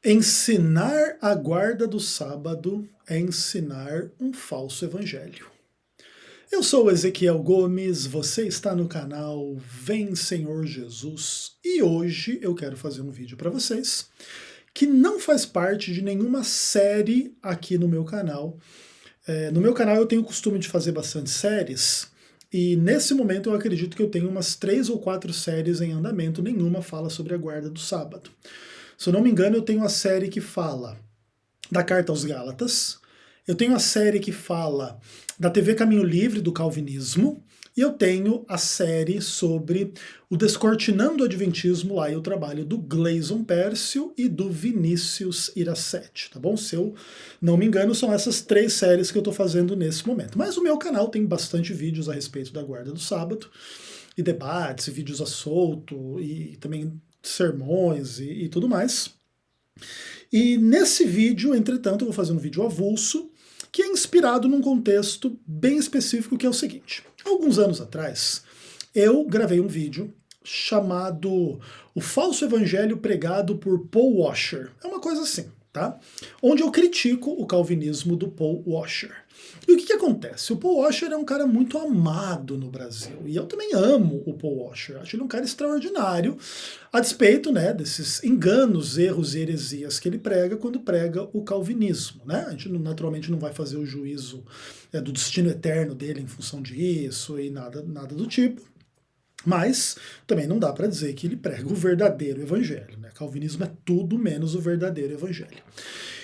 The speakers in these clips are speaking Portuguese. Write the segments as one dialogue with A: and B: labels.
A: Ensinar a guarda do sábado é ensinar um falso evangelho. Eu sou Ezequiel Gomes, você está no canal Vem Senhor Jesus e hoje eu quero fazer um vídeo para vocês que não faz parte de nenhuma série aqui no meu canal. No meu canal eu tenho o costume de fazer bastante séries e nesse momento eu acredito que eu tenho umas 3 ou 4 séries em andamento, nenhuma fala sobre a guarda do sábado. Se eu não me engano, eu tenho a série que fala da Carta aos Gálatas, eu tenho a série que fala da TV Caminho Livre, do Calvinismo, e eu tenho a série sobre o Descortinando o Adventismo, lá eu trabalho do Gleison Pércio e do Vinícius Iracete, tá bom? Se eu não me engano, são essas 3 séries que eu estou fazendo nesse momento. Mas o meu canal tem bastante vídeos a respeito da guarda do sábado, e debates, e vídeos a solto, e também sermões e tudo mais. E nesse vídeo, entretanto, eu vou fazer um vídeo avulso, que é inspirado num contexto bem específico, que é o seguinte. Alguns anos atrás, eu gravei um vídeo chamado O Falso Evangelho Pregado por Paul Washer. É uma coisa assim, tá? Onde eu critico o calvinismo do Paul Washer. E o que acontece? O Paul Washer é um cara muito amado no Brasil, e eu também amo o Paul Washer, acho ele um cara extraordinário, a despeito, né, desses enganos, erros e heresias que ele prega quando prega o calvinismo, né? A gente naturalmente não vai fazer o juízo do destino eterno dele em função disso e nada do tipo. Mas também não dá para dizer que ele prega o verdadeiro evangelho, né? Calvinismo é tudo menos o verdadeiro evangelho.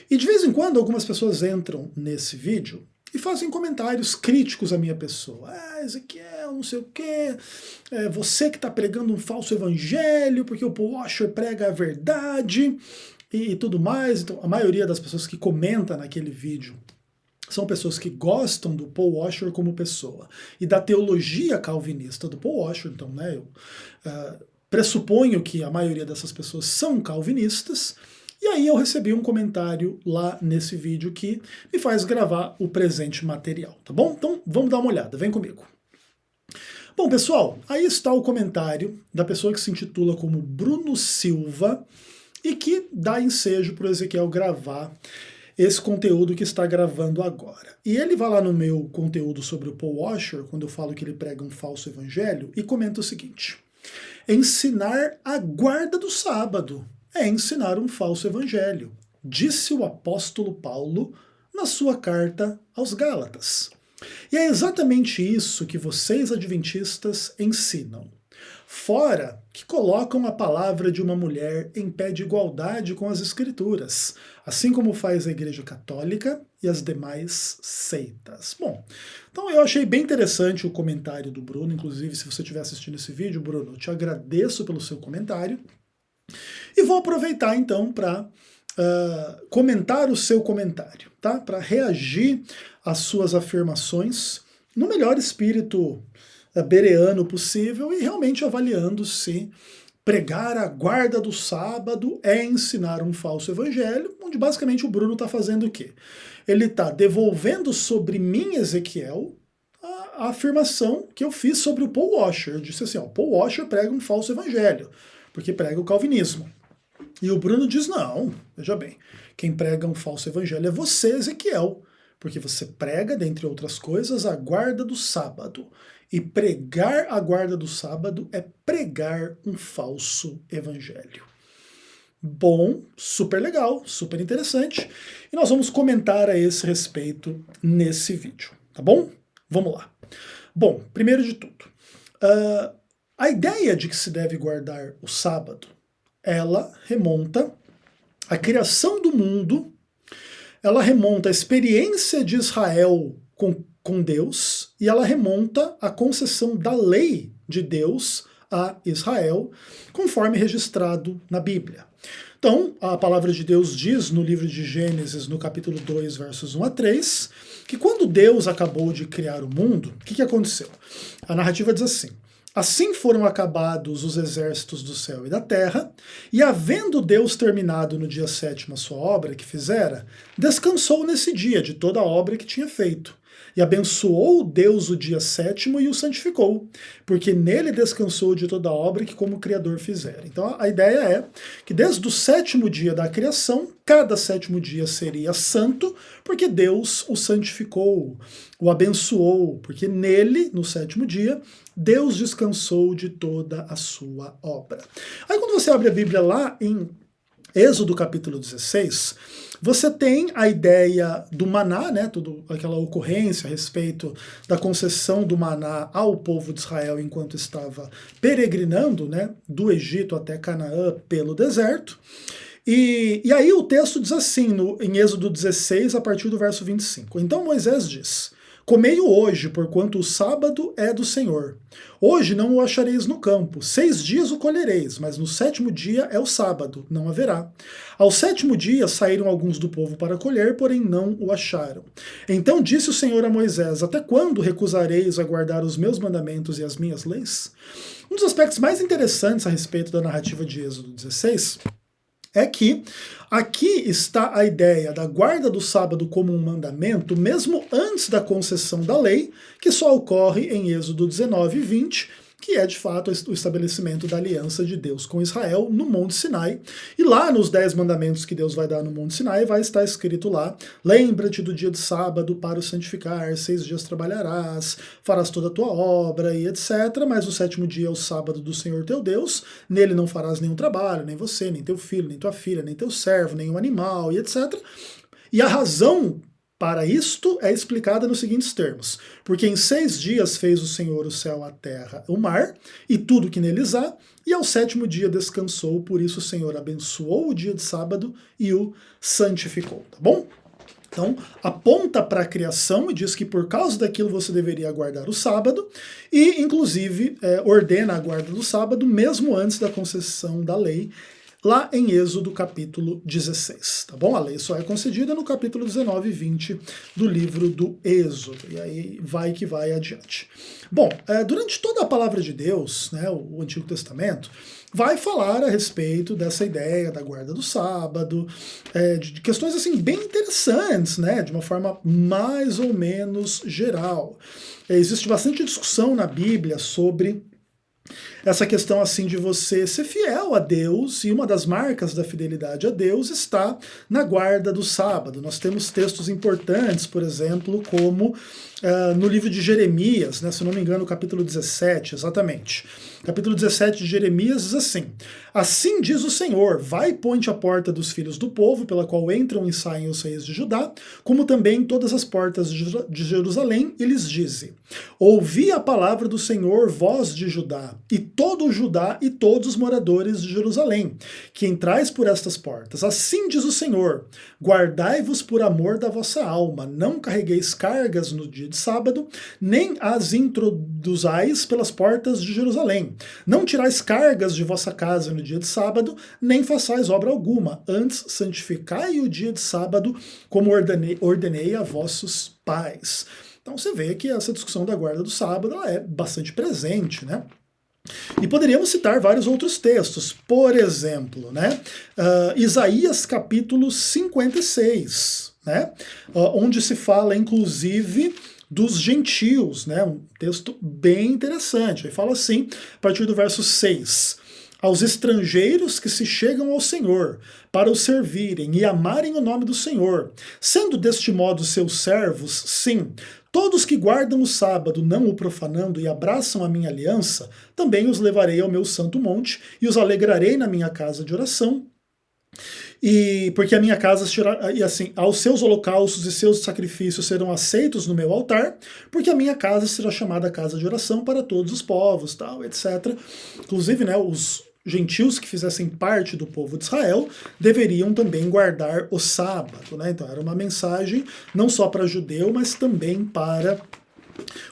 A: E de vez em quando algumas pessoas entram nesse vídeo e fazem comentários críticos à minha pessoa. Ah, Ezequiel, não sei o quê, você que está pregando um falso evangelho, porque o Paul Washer prega a verdade e tudo mais. Então, a maioria das pessoas que comentam naquele vídeo são pessoas que gostam do Paul Washer como pessoa e da teologia calvinista do Paul Washer. Então, né, eu pressuponho que a maioria dessas pessoas são calvinistas. E aí eu recebi um comentário lá nesse vídeo que me faz gravar o presente material, tá bom? Então vamos dar uma olhada, vem comigo. Bom, pessoal, aí está o comentário da pessoa que se intitula como Bruno Silva e que dá ensejo para o Ezequiel gravar esse conteúdo que está gravando agora. E ele vai lá no meu conteúdo sobre o Paul Washer, quando eu falo que ele prega um falso evangelho, e comenta o seguinte: ensinar a guarda do sábado é ensinar um falso evangelho, disse o apóstolo Paulo na sua carta aos Gálatas. E é exatamente isso que vocês adventistas ensinam. Fora que colocam a palavra de uma mulher em pé de igualdade com as escrituras, assim como faz a Igreja Católica e as demais seitas. Bom, então eu achei bem interessante o comentário do Bruno, inclusive se você estiver assistindo esse vídeo, Bruno, eu te agradeço pelo seu comentário. E vou aproveitar então para comentar o seu comentário, tá? Para reagir às suas afirmações no melhor espírito bereano possível e realmente avaliando se pregar a guarda do sábado é ensinar um falso evangelho, onde basicamente o Bruno está fazendo o quê? Ele está devolvendo sobre mim, Ezequiel, a afirmação que eu fiz sobre o Paul Washer. Eu disse assim, ó, Paul Washer prega um falso evangelho, porque prega o calvinismo. E o Bruno diz, não, veja bem, quem prega um falso evangelho é você, Ezequiel, porque você prega, dentre outras coisas, a guarda do sábado. E pregar a guarda do sábado é pregar um falso evangelho. Bom, super legal, super interessante. E nós vamos comentar a esse respeito nesse vídeo, tá bom? Vamos lá. Bom, primeiro de tudo, a ideia de que se deve guardar o sábado, ela remonta à criação do mundo, ela remonta à experiência de Israel com Deus, e ela remonta à concessão da lei de Deus a Israel, conforme registrado na Bíblia. Então, a palavra de Deus diz no livro de Gênesis, no capítulo 2, versos 1 a 3, que quando Deus acabou de criar o mundo, o que aconteceu? A narrativa diz assim: assim foram acabados os exércitos do céu e da terra, e havendo Deus terminado no dia 7º a sua obra que fizera, descansou nesse dia de toda a obra que tinha feito. E abençoou Deus o dia sétimo e o santificou, porque nele descansou de toda a obra que como Criador fizera. Então a ideia é que desde o sétimo dia da criação, cada sétimo dia seria santo, porque Deus o santificou, o abençoou, porque nele, no sétimo dia, Deus descansou de toda a sua obra. Aí quando você abre a Bíblia lá em Êxodo capítulo 16, você tem a ideia do maná, né, toda aquela ocorrência a respeito da concessão do maná ao povo de Israel enquanto estava peregrinando, né, do Egito até Canaã pelo deserto. E aí o texto diz assim, em Êxodo 16, a partir do verso 25. Então Moisés diz: comei-o hoje, porquanto o sábado é do Senhor. Hoje não o achareis no campo, 6 dias o colhereis, mas no sétimo dia é o sábado, não haverá. Ao sétimo dia saíram alguns do povo para colher, porém não o acharam. Então disse o Senhor a Moisés: até quando recusareis a guardar os meus mandamentos e as minhas leis? Um dos aspectos mais interessantes a respeito da narrativa de Êxodo 16 é que aqui está a ideia da guarda do sábado como um mandamento, mesmo antes da concessão da lei, que só ocorre em Êxodo 19 e 20, que é de fato o estabelecimento da aliança de Deus com Israel no Monte Sinai. E lá nos 10 mandamentos que Deus vai dar no Monte Sinai, vai estar escrito lá: lembra-te do dia de sábado para o santificar, 6 dias trabalharás, farás toda a tua obra e etc. Mas o sétimo dia é o sábado do Senhor teu Deus, nele não farás nenhum trabalho, nem você, nem teu filho, nem tua filha, nem teu servo, nenhum animal e etc. E a razão para isto é explicada nos seguintes termos: porque em 6 dias fez o Senhor o céu, a terra, o mar, e tudo que neles há, e ao sétimo dia descansou, por isso o Senhor abençoou o dia de sábado e o santificou, tá bom? Então, aponta para a criação e diz que por causa daquilo você deveria guardar o sábado, e inclusive ordena a guarda do sábado mesmo antes da concessão da lei, lá em Êxodo capítulo 16, tá bom? A lei só é concedida no capítulo 19 e 20 do livro do Êxodo, e aí vai que vai adiante. Bom, durante toda a palavra de Deus, né, o Antigo Testamento, vai falar a respeito dessa ideia da guarda do sábado, de questões assim bem interessantes, né, de uma forma mais ou menos geral. Existe bastante discussão na Bíblia sobre essa questão assim de você ser fiel a Deus, e uma das marcas da fidelidade a Deus está na guarda do sábado. Nós temos textos importantes, por exemplo, como no livro de Jeremias, né, se não me engano, capítulo 17, exatamente. Capítulo 17 de Jeremias diz assim: assim diz o Senhor, vai e põe-te à porta dos filhos do povo, pela qual entram e saem os reis de Judá, como também todas as portas de Jerusalém, e lhes dize: ouvi a palavra do Senhor, vós de Judá, e todo o Judá e todos os moradores de Jerusalém, que entrais por estas portas. Assim diz o Senhor: guardai-vos por amor da vossa alma, não carregueis cargas no dia de sábado, nem as introduzais pelas portas de Jerusalém. Não tirais cargas de vossa casa no dia de sábado, nem façais obra alguma, antes santificai o dia de sábado, como ordenei a vossos pais. Então você vê que essa discussão da guarda do sábado ela é bastante presente, né? E poderíamos citar vários outros textos, por exemplo, né, Isaías capítulo 56, né, onde se fala inclusive dos gentios, né, um texto bem interessante. Ele fala assim, a partir do verso 6: aos estrangeiros que se chegam ao Senhor, para o servirem e amarem o nome do Senhor, sendo deste modo seus servos, sim, todos que guardam o sábado, não o profanando, e abraçam a minha aliança, também os levarei ao meu santo monte, e os alegrarei na minha casa de oração, e porque a minha casa será, e assim, aos seus holocaustos e seus sacrifícios serão aceitos no meu altar, porque a minha casa será chamada casa de oração para todos os povos, tal, etc. Inclusive, né, os gentios que fizessem parte do povo de Israel deveriam também guardar o sábado, né? Então era uma mensagem não só para judeu, mas também para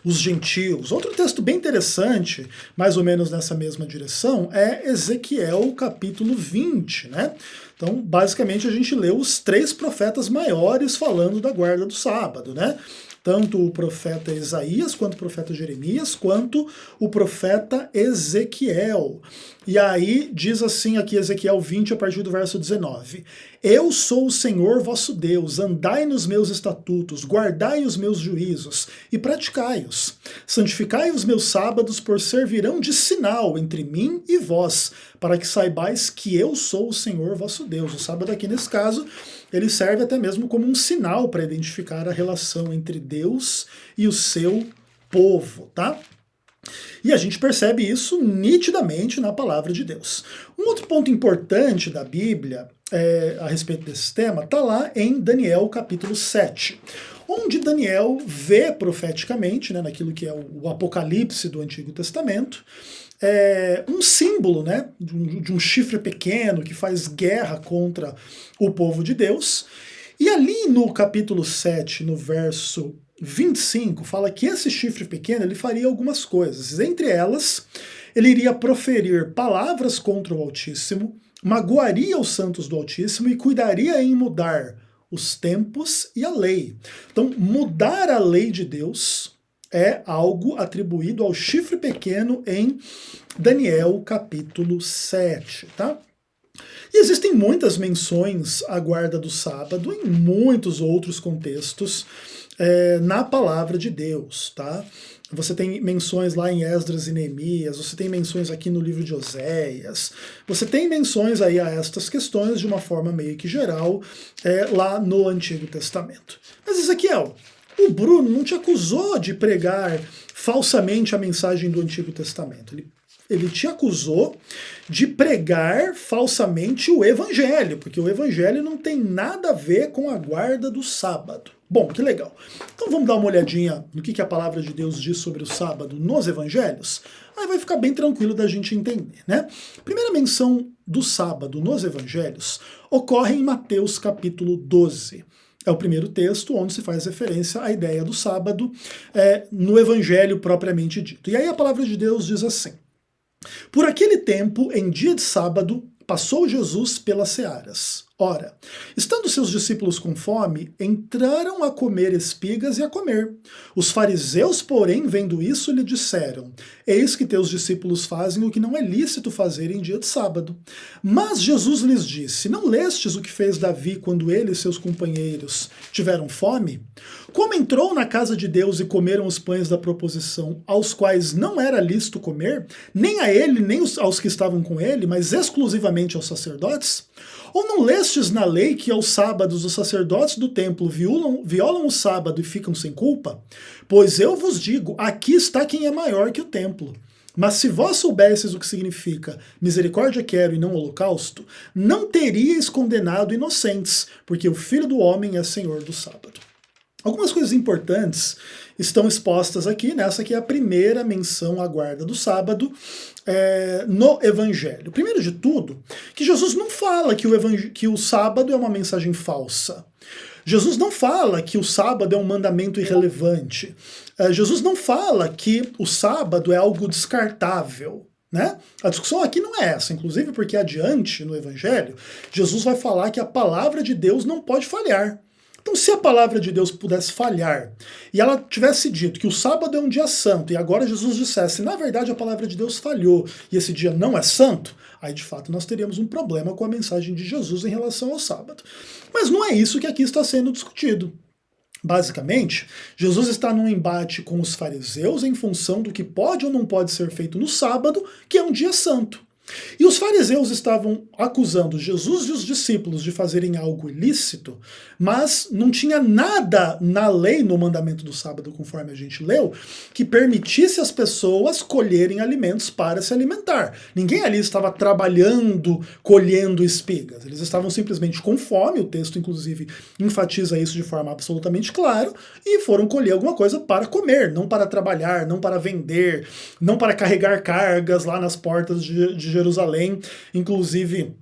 A: os gentios. Outro texto bem interessante, mais ou menos nessa mesma direção, é Ezequiel capítulo 20, né? Então, basicamente, a gente lê os 3 profetas maiores falando da guarda do sábado, né? Tanto o profeta Isaías, quanto o profeta Jeremias, quanto o profeta Ezequiel. E aí diz assim aqui Ezequiel 20, a partir do verso 19: Eu sou o Senhor vosso Deus, andai nos meus estatutos, guardai os meus juízos e praticai-os. Santificai os meus sábados, por servirão de sinal entre mim e vós, para que saibais que eu sou o Senhor vosso Deus. O sábado aqui nesse caso, ele serve até mesmo como um sinal para identificar a relação entre Deus e o seu povo, tá? E a gente percebe isso nitidamente na palavra de Deus. Um outro ponto importante da Bíblia a respeito desse tema está lá em Daniel capítulo 7, onde Daniel vê profeticamente, né, naquilo que é o Apocalipse do Antigo Testamento, um símbolo, né, de um chifre pequeno que faz guerra contra o povo de Deus. E ali no capítulo 7, no verso 25, fala que esse chifre pequeno ele faria algumas coisas. Entre elas, ele iria proferir palavras contra o Altíssimo, magoaria os santos do Altíssimo e cuidaria em mudar os tempos e a lei. Então, mudar a lei de Deus é algo atribuído ao chifre pequeno em Daniel capítulo 7, tá? E existem muitas menções à guarda do sábado em muitos outros contextos na palavra de Deus, tá? Você tem menções lá em Esdras e Neemias, você tem menções aqui no livro de Oséias, você tem menções aí a estas questões de uma forma meio que geral lá no Antigo Testamento. Mas Ezequiel, o Bruno não te acusou de pregar falsamente a mensagem do Antigo Testamento. Ele te acusou de pregar falsamente o Evangelho, porque o Evangelho não tem nada a ver com a guarda do sábado. Bom, que legal. Então vamos dar uma olhadinha no que a palavra de Deus diz sobre o sábado nos Evangelhos? Aí vai ficar bem tranquilo da gente entender, né? A primeira menção do sábado nos Evangelhos ocorre em Mateus capítulo 12. É o primeiro texto onde se faz referência à ideia do sábado no Evangelho propriamente dito. E aí a palavra de Deus diz assim: por aquele tempo, em dia de sábado, passou Jesus pelas searas. Ora, estando seus discípulos com fome, entraram a comer espigas e a comer. Os fariseus, porém, vendo isso, lhe disseram: eis que teus discípulos fazem o que não é lícito fazer em dia de sábado. Mas Jesus lhes disse: não lestes o que fez Davi quando ele e seus companheiros tiveram fome? Como entrou na casa de Deus e comeram os pães da proposição, aos quais não era lícito comer, nem a ele, nem aos que estavam com ele, mas exclusivamente aos sacerdotes? Ou não lestes na lei que aos sábados os sacerdotes do templo violam o sábado e ficam sem culpa? Pois eu vos digo, aqui está quem é maior que o templo. Mas se vós soubesseis o que significa misericórdia quero e não holocausto, não teríeis condenado inocentes, porque o Filho do Homem é Senhor do sábado. Algumas coisas importantes estão expostas aqui, nessa aqui é a primeira menção à guarda do sábado no Evangelho. Primeiro de tudo, que Jesus não fala que o sábado é uma mensagem falsa. Jesus não fala que o sábado é um mandamento irrelevante. Jesus não fala que o sábado é algo descartável. Né? A discussão aqui não é essa, inclusive porque adiante no Evangelho, Jesus vai falar que a palavra de Deus não pode falhar. Então, se a palavra de Deus pudesse falhar e ela tivesse dito que o sábado é um dia santo e agora Jesus dissesse, na verdade a palavra de Deus falhou e esse dia não é santo, aí de fato nós teríamos um problema com a mensagem de Jesus em relação ao sábado. Mas não é isso que aqui está sendo discutido. Basicamente, Jesus está num embate com os fariseus em função do que pode ou não pode ser feito no sábado, que é um dia santo. E os fariseus estavam acusando Jesus e os discípulos de fazerem algo ilícito, mas não tinha nada na lei, no mandamento do sábado, conforme a gente leu, que permitisse as pessoas colherem alimentos para se alimentar. Ninguém ali estava trabalhando, colhendo espigas. Eles estavam simplesmente com fome, o texto inclusive enfatiza isso de forma absolutamente clara, e foram colher alguma coisa para comer, não para trabalhar, não para vender, não para carregar cargas lá nas portas de Jerusalém, inclusive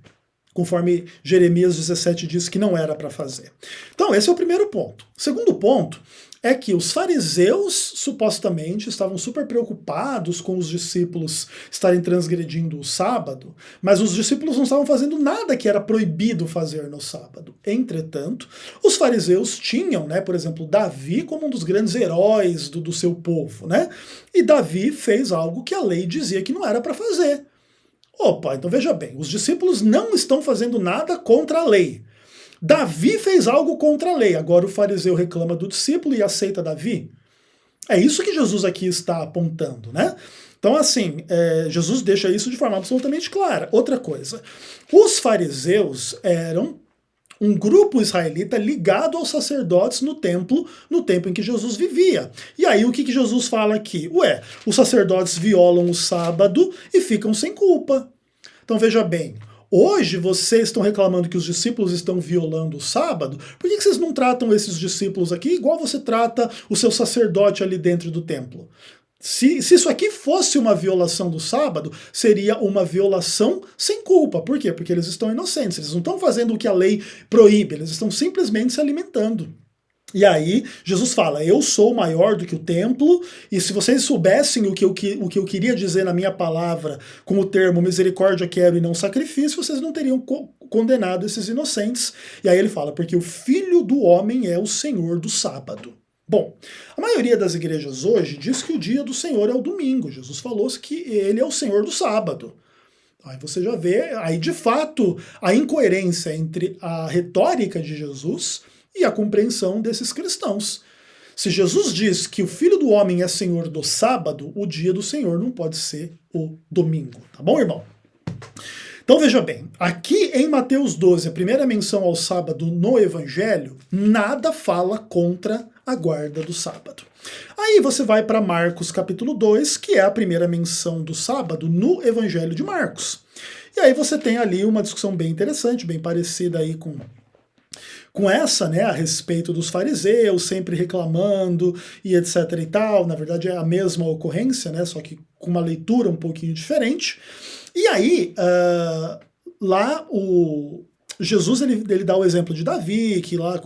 A: conforme Jeremias 17 diz que não era para fazer. Então esse é o primeiro ponto. O segundo ponto é que os fariseus supostamente estavam super preocupados com os discípulos estarem transgredindo o sábado, mas os discípulos não estavam fazendo nada que era proibido fazer no sábado. Entretanto, os fariseus tinham, né, por exemplo, Davi como um dos grandes heróis do seu povo, né? E Davi fez algo que a lei dizia que não era para fazer. Opa, então veja bem, os discípulos não estão fazendo nada contra a lei. Davi fez algo contra a lei, agora o fariseu reclama do discípulo e aceita Davi? É isso que Jesus aqui está apontando, né? Então, assim, Jesus deixa isso de forma absolutamente clara. Outra coisa, os fariseus eram um grupo israelita ligado aos sacerdotes no templo, no tempo em que Jesus vivia. E aí o que Jesus fala aqui? Ué, os sacerdotes violam o sábado e ficam sem culpa. Então veja bem, hoje vocês estão reclamando que os discípulos estão violando o sábado, por que vocês não tratam esses discípulos aqui igual você trata o seu sacerdote ali dentro do templo? Se isso aqui fosse uma violação do sábado, seria uma violação sem culpa. Por quê? Porque eles estão inocentes, eles não estão fazendo o que a lei proíbe, eles estão simplesmente se alimentando. E aí, Jesus fala, eu sou maior do que o templo, e se vocês soubessem o que eu queria dizer na minha palavra com o termo misericórdia quero e não sacrifício, vocês não teriam condenado esses inocentes. E aí ele fala, porque o Filho do Homem é o Senhor do sábado. Bom, a maioria das igrejas hoje diz que o dia do Senhor é o domingo. Jesus falou que ele é o Senhor do sábado. Aí você já vê, aí de fato, a incoerência entre a retórica de Jesus e a compreensão desses cristãos. Se Jesus diz que o Filho do Homem é Senhor do sábado, o dia do Senhor não pode ser o domingo. Tá bom, irmão? Então veja bem, aqui em Mateus 12, a primeira menção ao sábado no Evangelho, nada fala contra a guarda do sábado. Aí você vai para Marcos capítulo 2, que é a primeira menção do sábado no Evangelho de Marcos. E aí você tem ali uma discussão bem interessante, bem parecida aí com essa, né, a respeito dos fariseus, sempre reclamando e etc e tal. Na verdade é a mesma ocorrência, né, só que com uma leitura um pouquinho diferente. E aí, lá o Jesus ele dá o exemplo de Davi, que lá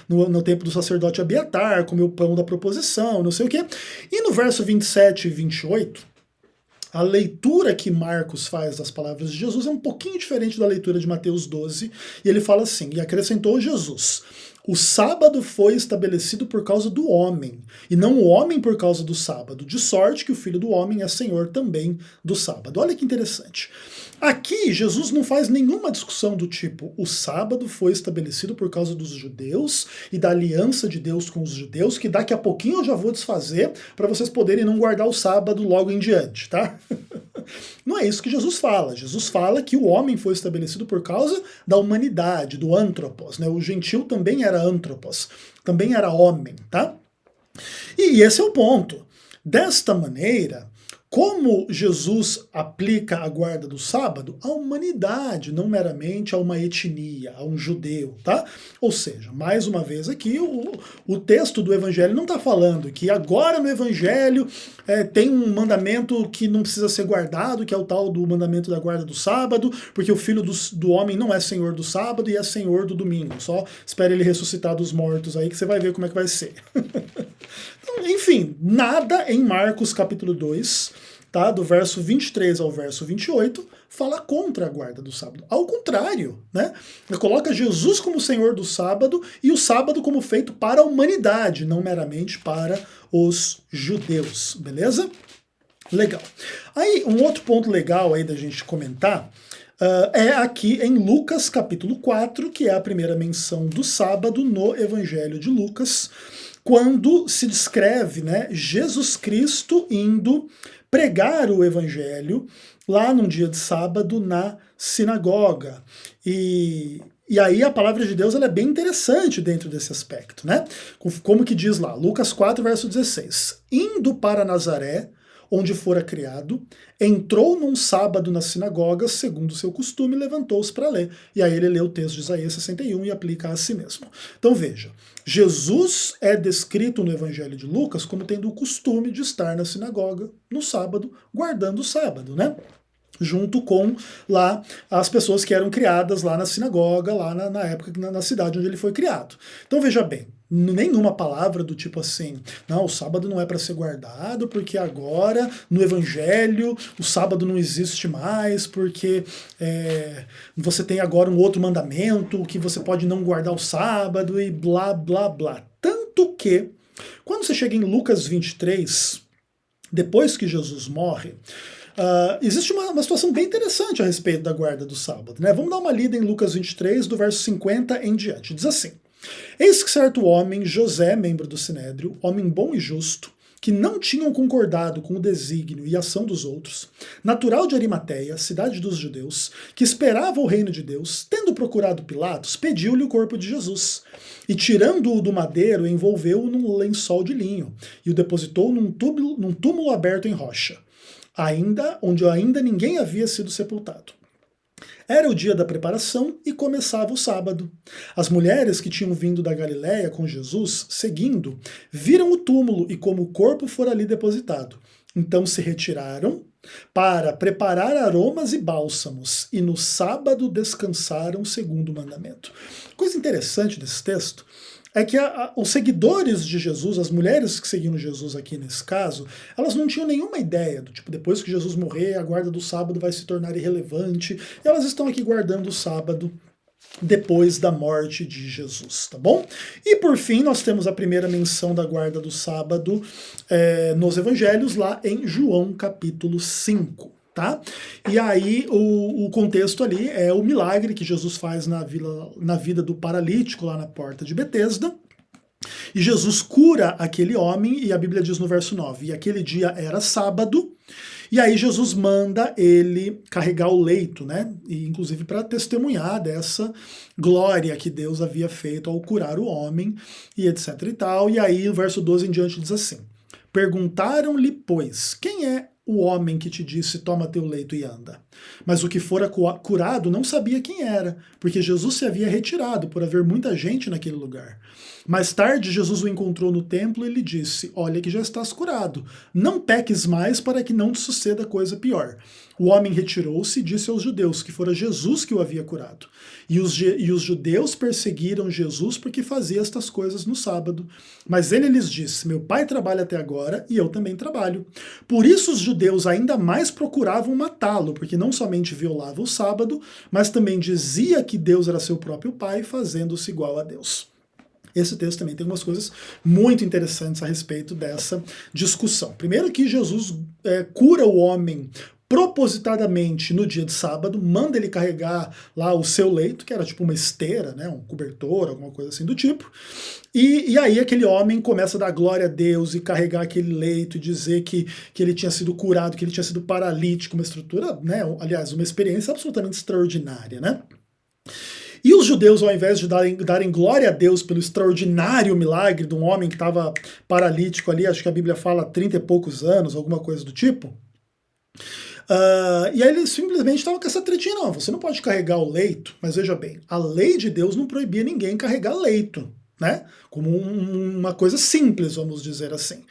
A: no tempo do sacerdote Abiatar, comeu o pão da proposição, não sei o quê. E no verso 27 e 28, a leitura que Marcos faz das palavras de Jesus é um pouquinho diferente da leitura de Mateus 12, e ele fala assim, e acrescentou Jesus, o sábado foi estabelecido por causa do homem, e não o homem por causa do sábado, de sorte que o Filho do Homem é Senhor também do sábado. Olha que interessante. Aqui, Jesus não faz nenhuma discussão do tipo, o sábado foi estabelecido por causa dos judeus e da aliança de Deus com os judeus, que daqui a pouquinho eu já vou desfazer para vocês poderem não guardar o sábado logo em diante, tá? Não é isso que Jesus fala. Jesus fala que o homem foi estabelecido por causa da humanidade, do antropos, né? O gentil também era antropos, também era homem, tá? E esse é o ponto. Desta maneira, como Jesus aplica a guarda do sábado à humanidade, não meramente a uma etnia, a um judeu, tá? Ou seja, mais uma vez aqui, o texto do Evangelho não está falando que agora no Evangelho tem um mandamento que não precisa ser guardado, que é o tal do mandamento da guarda do sábado, porque o Filho do Homem não é Senhor do sábado e é Senhor do domingo. Só espere ele ressuscitar dos mortos aí que você vai ver como é que vai ser. Enfim, nada em Marcos capítulo 2, tá, do verso 23 ao verso 28, fala contra a guarda do sábado. Ao contrário, né? Ele coloca Jesus como Senhor do sábado e o sábado como feito para a humanidade, não meramente para os judeus, beleza? Legal. Aí, um outro ponto legal aí da gente comentar é aqui em Lucas capítulo 4, que é a primeira menção do sábado no Evangelho de Lucas, quando se descreve, né, Jesus Cristo indo pregar o evangelho lá num dia de sábado na sinagoga. E aí a palavra de Deus ela é bem interessante dentro desse aspecto, né? Como que diz lá, Lucas 4, verso 16. Indo para Nazaré, onde fora criado, entrou num sábado na sinagoga, segundo o seu costume, e levantou-se para ler. E aí ele lê o texto de Isaías 61 e aplica a si mesmo. Então veja, Jesus é descrito no Evangelho de Lucas como tendo o costume de estar na sinagoga no sábado, guardando o sábado, né? Junto com lá as pessoas que eram criadas lá na sinagoga, lá na época, na cidade onde ele foi criado. Então veja bem, nenhuma palavra do tipo assim, não, o sábado não é para ser guardado, porque agora no evangelho o sábado não existe mais, porque você tem agora um outro mandamento, que você pode não guardar o sábado e blá, blá, blá. Tanto que, quando você chega em Lucas 23, depois que Jesus morre, Existe uma situação bem interessante a respeito da guarda do sábado, né? Vamos dar uma lida em Lucas 23, do verso 50 em diante. Diz assim: Eis que certo homem, José, membro do Sinédrio, homem bom e justo, que não tinham concordado com o desígnio e ação dos outros, natural de Arimateia, cidade dos judeus, que esperava o reino de Deus, tendo procurado Pilatos, pediu-lhe o corpo de Jesus. E tirando-o do madeiro, envolveu-o num lençol de linho, e o depositou num túmulo aberto em rocha, onde ainda ninguém havia sido sepultado. Era o dia da preparação e começava o sábado. As mulheres que tinham vindo da Galiléia com Jesus, seguindo, viram o túmulo e como o corpo fora ali depositado. Então se retiraram para preparar aromas e bálsamos, e no sábado descansaram segundo o mandamento. Coisa interessante desse texto é que os seguidores de Jesus, as mulheres que seguiam Jesus aqui nesse caso, elas não tinham nenhuma ideia do tipo, depois que Jesus morrer, a guarda do sábado vai se tornar irrelevante, e elas estão aqui guardando o sábado depois da morte de Jesus, tá bom? E por fim, nós temos a primeira menção da guarda do sábado nos evangelhos, lá em João capítulo 5. Tá? E aí o contexto ali é o milagre que Jesus faz na vida do paralítico lá na porta de Betesda. E Jesus cura aquele homem, e a Bíblia diz no verso 9, e aquele dia era sábado, e aí Jesus manda ele carregar o leito, né? E inclusive para testemunhar dessa glória que Deus havia feito ao curar o homem, e etc e tal. E aí o verso 12 em diante diz assim: Perguntaram-lhe, pois, quem é o homem que te disse, toma teu leito e anda? Mas o que fora curado não sabia quem era, porque Jesus se havia retirado por haver muita gente naquele lugar. Mais tarde, Jesus o encontrou no templo e lhe disse: olha que já estás curado, não peques mais para que não te suceda coisa pior. O homem retirou-se e disse aos judeus que fora Jesus que o havia curado. E os judeus perseguiram Jesus porque fazia estas coisas no sábado. Mas ele lhes disse: meu pai trabalha até agora e eu também trabalho. Por isso os judeus ainda mais procuravam matá-lo, porque não somente violava o sábado, mas também dizia que Deus era seu próprio pai, fazendo-se igual a Deus. Esse texto também tem umas coisas muito interessantes a respeito dessa discussão. Primeiro que Jesus cura o homem propositadamente no dia de sábado, manda ele carregar lá o seu leito, que era tipo uma esteira, né, um cobertor, alguma coisa assim do tipo, e aí aquele homem começa a dar glória a Deus e carregar aquele leito e dizer que ele tinha sido curado, que ele tinha sido paralítico, uma estrutura, né, aliás, uma experiência absolutamente extraordinária, né? E os judeus, ao invés de darem glória a Deus pelo extraordinário milagre de um homem que estava paralítico ali, acho que a Bíblia fala 30 e poucos anos, alguma coisa do tipo, e aí eles simplesmente estavam com essa tretinha: não, você não pode carregar o leito, mas veja bem, a lei de Deus não proibia ninguém carregar leito, né? Como uma coisa simples, vamos dizer assim.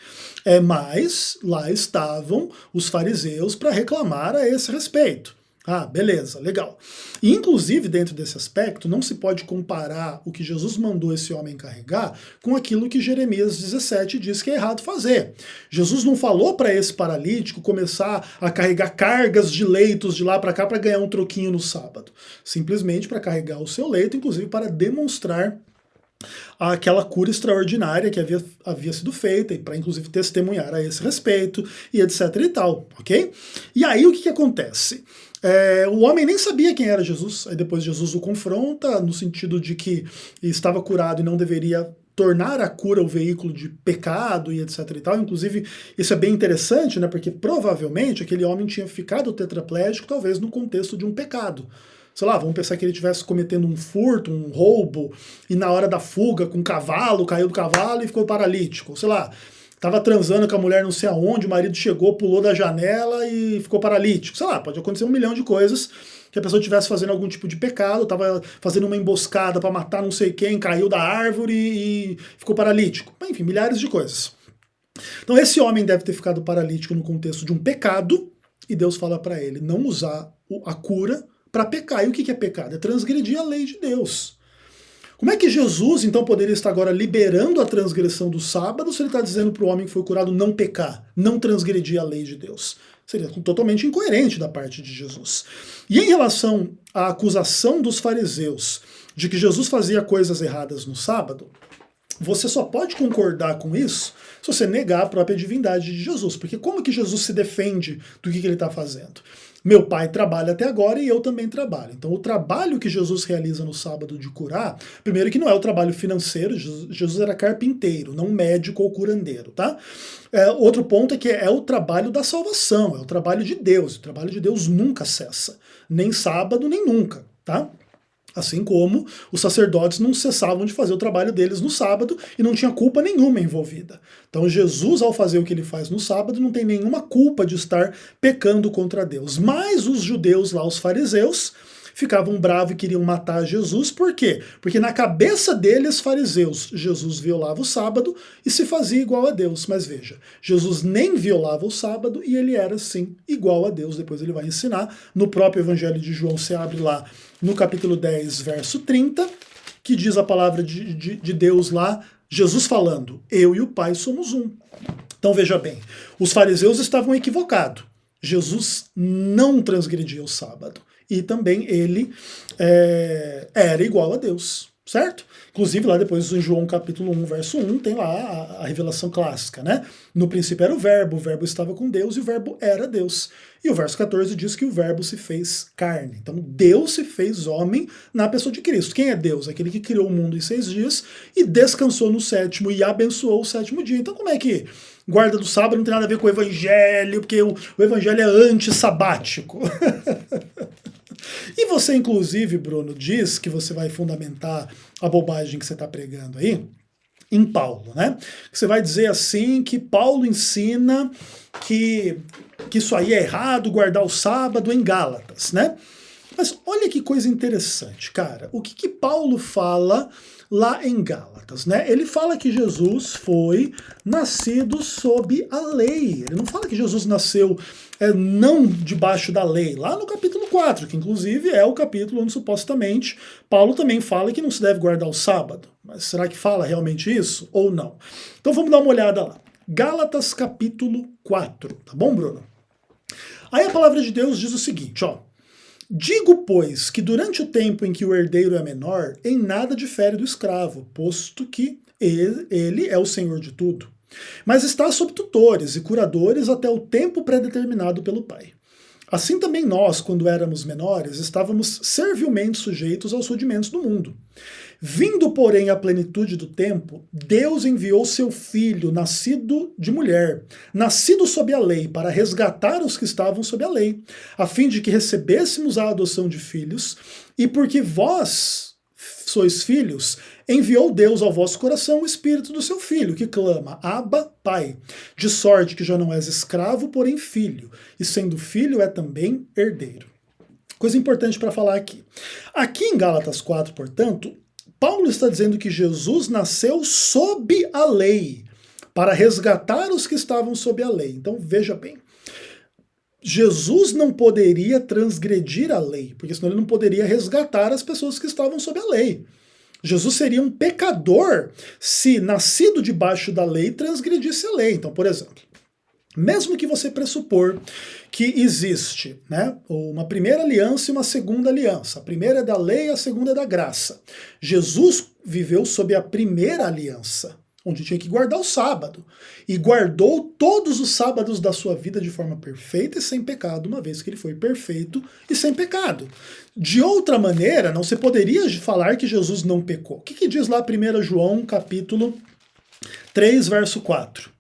A: Mas lá estavam os fariseus para reclamar a esse respeito. Ah, beleza, legal. E inclusive dentro desse aspecto não se pode comparar o que Jesus mandou esse homem carregar com aquilo que Jeremias 17 diz que é errado fazer. Jesus não falou para esse paralítico começar a carregar cargas de leitos de lá para cá para ganhar um troquinho no sábado. Simplesmente para carregar o seu leito, inclusive para demonstrar aquela cura extraordinária que havia sido feita, e para inclusive testemunhar a esse respeito, e etc e tal, ok? E aí o que acontece? O homem nem sabia quem era Jesus, aí depois Jesus o confronta, no sentido de que estava curado e não deveria tornar a cura o veículo de pecado e etc e tal. Inclusive, isso é bem interessante, né, porque provavelmente aquele homem tinha ficado tetraplégico, talvez no contexto de um pecado. Sei lá, vamos pensar que ele estivesse cometendo um furto, um roubo, e na hora da fuga com um cavalo, caiu do cavalo e ficou paralítico. Sei lá, estava transando com a mulher não sei aonde, o marido chegou, pulou da janela e ficou paralítico. Sei lá, pode acontecer 1 milhão de coisas, que a pessoa estivesse fazendo algum tipo de pecado, estava fazendo uma emboscada para matar não sei quem, caiu da árvore e ficou paralítico. Enfim, milhares de coisas. Então esse homem deve ter ficado paralítico no contexto de um pecado, e Deus fala para ele não usar a cura para pecar. E o que é pecado? É transgredir a lei de Deus. Como é que Jesus, então, poderia estar agora liberando a transgressão do sábado se ele está dizendo para o homem que foi curado não pecar, não transgredir a lei de Deus? Seria totalmente incoerente da parte de Jesus. E em relação à acusação dos fariseus de que Jesus fazia coisas erradas no sábado, você só pode concordar com isso se você negar a própria divindade de Jesus. Porque como que Jesus se defende do que ele está fazendo? Meu pai trabalha até agora e eu também trabalho. Então o trabalho que Jesus realiza no sábado de curar, primeiro que não é o trabalho financeiro, Jesus era carpinteiro, não médico ou curandeiro, tá? Outro ponto é que é o trabalho da salvação, é o trabalho de Deus. O trabalho de Deus nunca cessa, nem sábado, nem nunca, tá? Assim como os sacerdotes não cessavam de fazer o trabalho deles no sábado e não tinha culpa nenhuma envolvida. Então Jesus, ao fazer o que ele faz no sábado, não tem nenhuma culpa de estar pecando contra Deus. Mas os judeus lá, os fariseus, ficavam bravos e queriam matar Jesus. Por quê? Porque na cabeça deles, fariseus, Jesus violava o sábado e se fazia igual a Deus. Mas veja, Jesus nem violava o sábado e ele era, sim, igual a Deus. Depois ele vai ensinar. No próprio Evangelho de João, você abre lá no capítulo 10, verso 30, que diz a palavra de Deus lá, Jesus falando, eu e o Pai somos um. Então veja bem, os fariseus estavam equivocados. Jesus não transgredia o sábado. E também ele era igual a Deus, certo? Inclusive lá depois em João capítulo 1, verso 1, tem lá a revelação clássica, né? No princípio era o verbo estava com Deus e o verbo era Deus. E o verso 14 diz que o verbo se fez carne. Então Deus se fez homem na pessoa de Cristo. Quem é Deus? Aquele que criou o mundo em 6 dias e descansou no 7º e abençoou o 7º dia. Então como é que guarda do sábado não tem nada a ver com o evangelho, porque o evangelho é anti-sabático? E você, inclusive, Bruno, diz que você vai fundamentar a bobagem que você está pregando aí em Paulo, né? Você vai dizer assim que Paulo ensina que isso aí é errado, guardar o sábado em Gálatas, né? Mas olha que coisa interessante, cara. O que Paulo fala lá em Gálatas, né? Ele fala que Jesus foi nascido sob a lei. Ele não fala que Jesus nasceu não debaixo da lei. Lá no capítulo 4, que inclusive é o capítulo onde supostamente Paulo também fala que não se deve guardar o sábado. Mas será que fala realmente isso ou não? Então vamos dar uma olhada lá. Gálatas capítulo 4, tá bom, Bruno? Aí a palavra de Deus diz o seguinte, ó. Digo, pois, que durante o tempo em que o herdeiro é menor, em nada difere do escravo, posto que ele é o senhor de tudo. Mas está sob tutores e curadores até o tempo predeterminado pelo Pai. Assim também nós, quando éramos menores, estávamos servilmente sujeitos aos rudimentos do mundo. Vindo, porém, à plenitude do tempo, Deus enviou seu Filho, nascido de mulher, nascido sob a lei, para resgatar os que estavam sob a lei, a fim de que recebêssemos a adoção de filhos, e porque vós sois filhos, enviou Deus ao vosso coração o Espírito do seu Filho, que clama, Abba, Pai, de sorte que já não és escravo, porém filho, e sendo filho é também herdeiro. Coisa importante para falar aqui. Aqui em Gálatas 4, portanto, Paulo está dizendo que Jesus nasceu sob a lei, para resgatar os que estavam sob a lei. Então veja bem, Jesus não poderia transgredir a lei, porque senão ele não poderia resgatar as pessoas que estavam sob a lei. Jesus seria um pecador se, nascido debaixo da lei, transgredisse a lei. Então, por exemplo, mesmo que você pressupor que existe, né, uma primeira aliança e uma segunda aliança, a primeira é da lei, a segunda é da graça. Jesus viveu sob a primeira aliança, onde tinha que guardar o sábado, e guardou todos os sábados da sua vida de forma perfeita e sem pecado, uma vez que ele foi perfeito e sem pecado. De outra maneira, não se poderia falar que Jesus não pecou. O que diz lá 1 João capítulo 3, verso 4?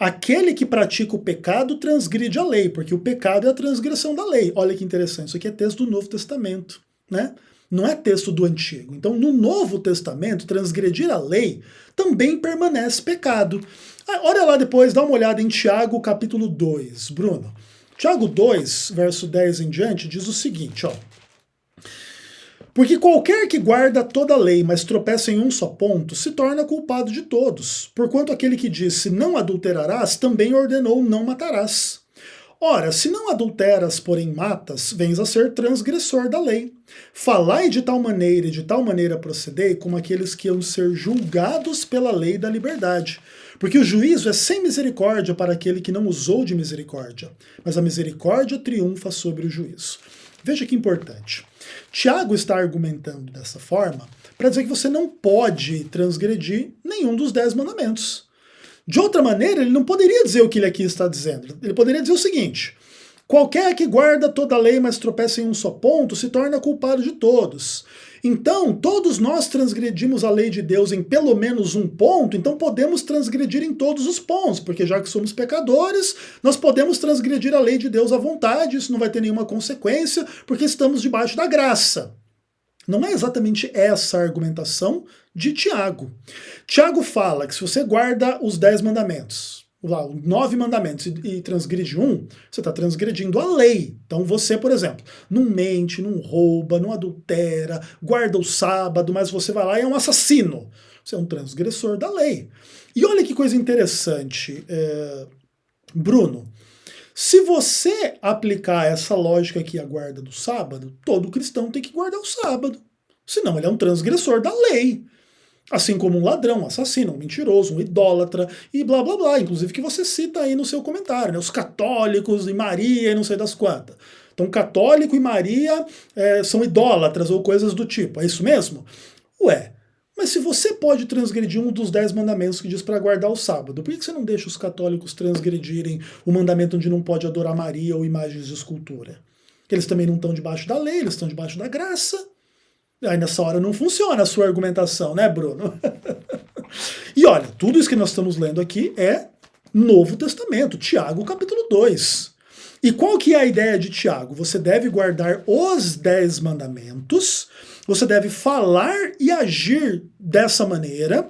A: Aquele que pratica o pecado transgride a lei, porque o pecado é a transgressão da lei. Olha que interessante, isso aqui é texto do Novo Testamento, né? Não é texto do Antigo. Então, no Novo Testamento, transgredir a lei também permanece pecado. Olha lá depois, dá uma olhada em Tiago, capítulo 2, Bruno. Tiago 2, verso 10 em diante, diz o seguinte, ó. Porque qualquer que guarda toda a lei, mas tropeça em um só ponto, se torna culpado de todos. Porquanto aquele que disse, não adulterarás, também ordenou, não matarás. Ora, se não adulteras, porém matas, vens a ser transgressor da lei. Falai de tal maneira e de tal maneira procedei, como aqueles que hão de ser julgados pela lei da liberdade. Porque o juízo é sem misericórdia para aquele que não usou de misericórdia, mas a misericórdia triunfa sobre o juízo. Veja que importante. Tiago está argumentando dessa forma para dizer que você não pode transgredir nenhum dos 10 mandamentos. De outra maneira, ele não poderia dizer o que ele aqui está dizendo. Ele poderia dizer o seguinte: qualquer que guarda toda a lei, mas tropeça em um só ponto, se torna culpado de todos. Então, todos nós transgredimos a lei de Deus em pelo menos um ponto, então podemos transgredir em todos os pontos, porque já que somos pecadores, nós podemos transgredir a lei de Deus à vontade, isso não vai ter nenhuma consequência, porque estamos debaixo da graça. Não é exatamente essa a argumentação de Tiago. Tiago fala que se você guarda os 10 mandamentos, lá, 9 mandamentos e transgride um, você está transgredindo a lei. Então você, por exemplo, não mente, não rouba, não adultera, guarda o sábado, mas você vai lá e é um assassino. Você é um transgressor da lei. E olha que coisa interessante, Bruno. Se você aplicar essa lógica aqui à guarda do sábado, todo cristão tem que guardar o sábado. Senão ele é um transgressor da lei. Assim como um ladrão, um assassino, um mentiroso, um idólatra e blá blá blá. Inclusive que você cita aí no seu comentário, né? Os católicos e Maria e não sei das quantas. Então católico e Maria são idólatras ou coisas do tipo. É isso mesmo? Ué, mas se você pode transgredir um dos 10 mandamentos que diz para guardar o sábado, por que você não deixa os católicos transgredirem o mandamento onde não pode adorar Maria ou imagens de escultura? Porque eles também não estão debaixo da lei, eles estão debaixo da graça. Aí nessa hora não funciona a sua argumentação, né, Bruno? E olha, tudo isso que nós estamos lendo aqui é Novo Testamento, Tiago capítulo 2. E qual que é a ideia de Tiago? Você deve guardar os 10 mandamentos, você deve falar e agir dessa maneira,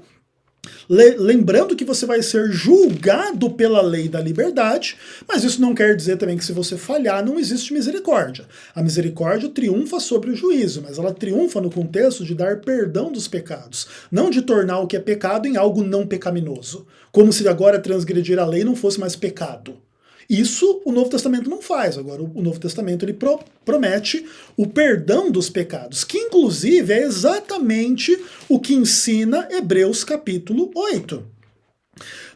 A: lembrando que você vai ser julgado pela lei da liberdade, mas isso não quer dizer também que se você falhar não existe misericórdia. A misericórdia triunfa sobre o juízo, mas ela triunfa no contexto de dar perdão dos pecados, não de tornar o que é pecado em algo não pecaminoso, como se agora transgredir a lei não fosse mais pecado. Isso o Novo Testamento não faz. Agora, o Novo Testamento ele promete o perdão dos pecados, que inclusive é exatamente o que ensina Hebreus capítulo 8.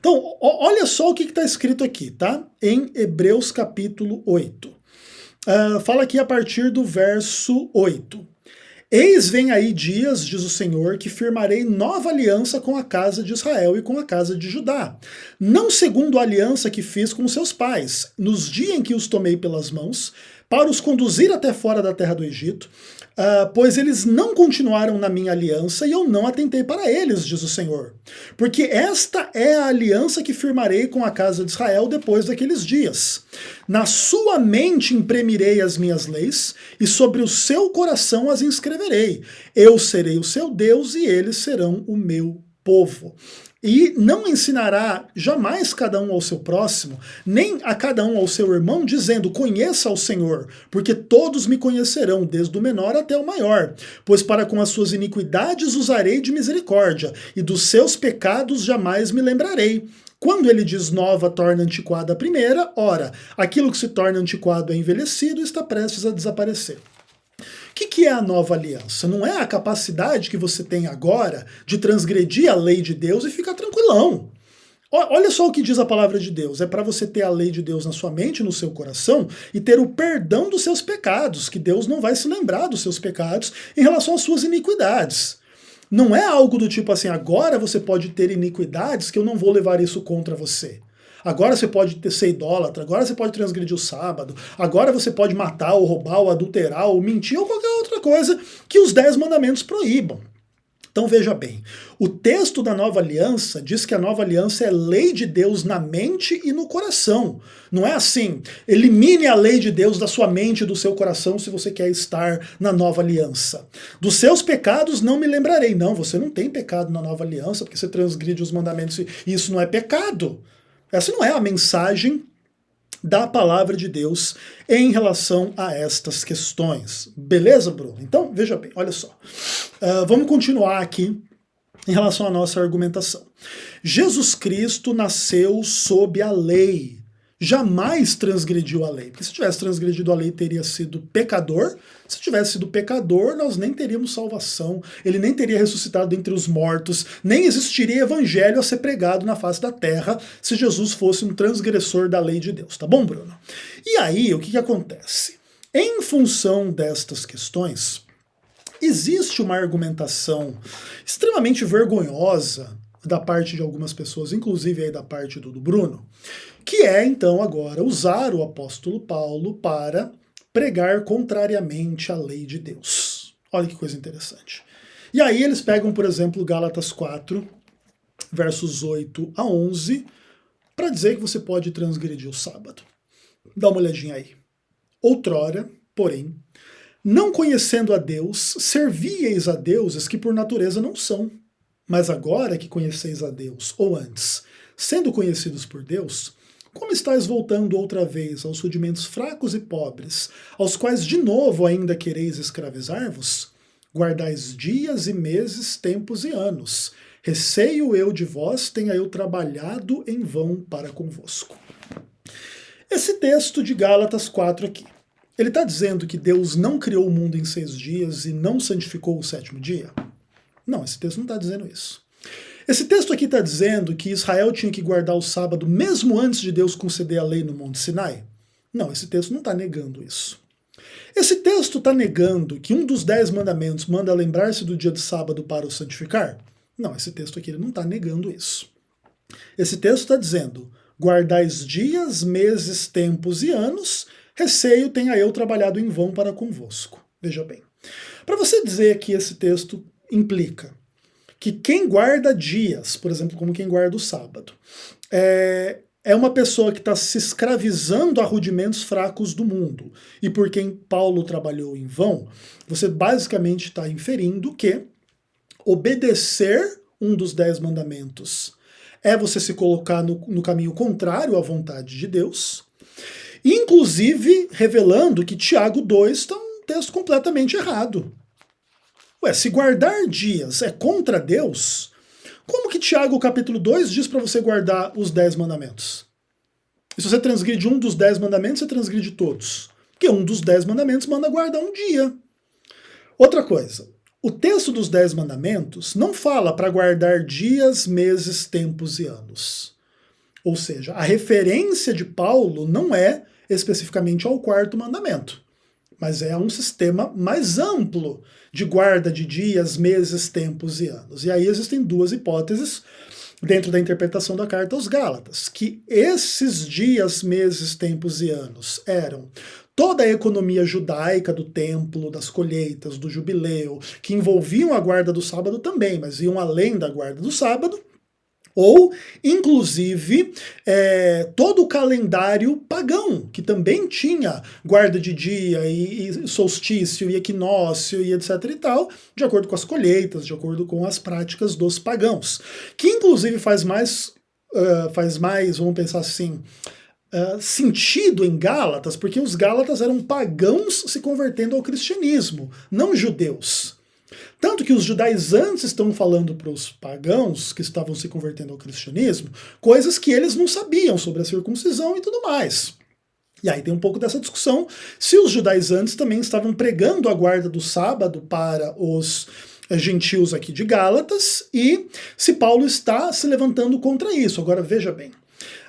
A: Então, olha só o que está escrito aqui, tá? Em Hebreus capítulo 8. Fala aqui a partir do verso 8. Eis vem aí dias, diz o Senhor, que firmarei nova aliança com a casa de Israel e com a casa de Judá. Não segundo a aliança que fiz com seus pais, nos dias em que os tomei pelas mãos, para os conduzir até fora da terra do Egito, pois eles não continuaram na minha aliança e eu não atentei para eles, diz o Senhor. Porque esta é a aliança que firmarei com a casa de Israel depois daqueles dias. Na sua mente imprimirei as minhas leis e sobre o seu coração as inscreverei. Eu serei o seu Deus e eles serão o meu povo. E não ensinará jamais cada um ao seu próximo, nem a cada um ao seu irmão, dizendo, conheça ao Senhor, porque todos me conhecerão, desde o menor até o maior. Pois para com as suas iniquidades usarei de misericórdia, e dos seus pecados jamais me lembrarei. Quando ele diz nova, torna antiquada a primeira, ora, aquilo que se torna antiquado é envelhecido e está prestes a desaparecer. O que é a nova aliança? Não é a capacidade que você tem agora de transgredir a lei de Deus e ficar tranquilão. Olha só o que diz a palavra de Deus. É para você ter a lei de Deus na sua mente, no seu coração, e ter o perdão dos seus pecados, que Deus não vai se lembrar dos seus pecados em relação às suas iniquidades. Não é algo do tipo assim, agora você pode ter iniquidades que eu não vou levar isso contra você. Agora você pode ser idólatra, agora você pode transgredir o sábado, agora você pode matar, ou roubar, ou adulterar, ou mentir, ou qualquer outra coisa que os 10 mandamentos proíbam. Então veja bem, o texto da Nova Aliança diz que a Nova Aliança é lei de Deus na mente e no coração. Não é assim, elimine a lei de Deus da sua mente e do seu coração se você quer estar na Nova Aliança. Dos seus pecados não me lembrarei. Não, você não tem pecado na Nova Aliança, porque você transgride os mandamentos e isso não é pecado. Essa não é a mensagem da palavra de Deus em relação a estas questões. Beleza, Bruno? Então, veja bem, olha só. Vamos continuar aqui em relação à nossa argumentação. Jesus Cristo nasceu sob a lei. Jamais transgrediu a lei. Porque se tivesse transgredido a lei, teria sido pecador. Se tivesse sido pecador, nós nem teríamos salvação. Ele nem teria ressuscitado entre os mortos. Nem existiria evangelho a ser pregado na face da terra se Jesus fosse um transgressor da lei de Deus. Tá bom, Bruno? E aí, o que acontece? Em função destas questões, existe uma argumentação extremamente vergonhosa da parte de algumas pessoas, inclusive aí da parte do Bruno, que é então agora usar o apóstolo Paulo para pregar contrariamente à lei de Deus. Olha que coisa interessante. E aí eles pegam, por exemplo, Gálatas 4, versos 8 a 11, para dizer que você pode transgredir o sábado. Dá uma olhadinha aí. Outrora, porém, não conhecendo a Deus, servíeis a deuses que por natureza não são. Mas agora que conheceis a Deus, ou antes, sendo conhecidos por Deus, como estáis voltando outra vez aos rudimentos fracos e pobres, aos quais de novo ainda quereis escravizar-vos? Guardais dias e meses, tempos e anos. Receio eu de vós, tenha eu trabalhado em vão para convosco. Esse texto de Gálatas 4 aqui, ele está dizendo que Deus não criou o mundo em 6 dias e não santificou o 7º dia? Não, esse texto não está dizendo isso. Esse texto aqui está dizendo que Israel tinha que guardar o sábado mesmo antes de Deus conceder a lei no Monte Sinai? Não, esse texto não está negando isso. Esse texto está negando que um dos 10 mandamentos manda lembrar-se do dia de sábado para o santificar? Não, esse texto aqui ele não está negando isso. Esse texto está dizendo: guardais dias, meses, tempos e anos, receio tenha eu trabalhado em vão para convosco. Veja bem, para você dizer que esse texto implica que quem guarda dias, por exemplo, como quem guarda o sábado, é uma pessoa que está se escravizando a rudimentos fracos do mundo, e por quem Paulo trabalhou em vão, você basicamente está inferindo que obedecer um dos 10 mandamentos é você se colocar no caminho contrário à vontade de Deus, inclusive revelando que Tiago 2 está um texto completamente errado. Ué, se guardar dias é contra Deus, como que Tiago capítulo 2 diz para você guardar os 10 mandamentos? E se você transgride um dos 10 mandamentos, você transgride todos. Porque um dos 10 mandamentos manda guardar um dia. Outra coisa, o texto dos 10 mandamentos não fala para guardar dias, meses, tempos e anos. Ou seja, a referência de Paulo não é especificamente ao 4º mandamento, mas é a um sistema mais amplo de guarda de dias, meses, tempos e anos. E aí existem 2 hipóteses dentro da interpretação da carta aos Gálatas, que esses dias, meses, tempos e anos eram toda a economia judaica do templo, das colheitas, do jubileu, que envolviam a guarda do sábado também, mas iam além da guarda do sábado, ou, inclusive, todo o calendário pagão, que também tinha guarda de dia, e solstício, e equinócio, e etc e tal, de acordo com as colheitas, de acordo com as práticas dos pagãos. Que, inclusive, faz mais, vamos pensar assim, sentido em Gálatas, porque os Gálatas eram pagãos se convertendo ao cristianismo, não judeus. Tanto que os judaizantes estão falando para os pagãos que estavam se convertendo ao cristianismo coisas que eles não sabiam sobre a circuncisão e tudo mais. E aí tem um pouco dessa discussão se os judaizantes também estavam pregando a guarda do sábado para os gentios aqui de Gálatas e se Paulo está se levantando contra isso. Agora veja bem,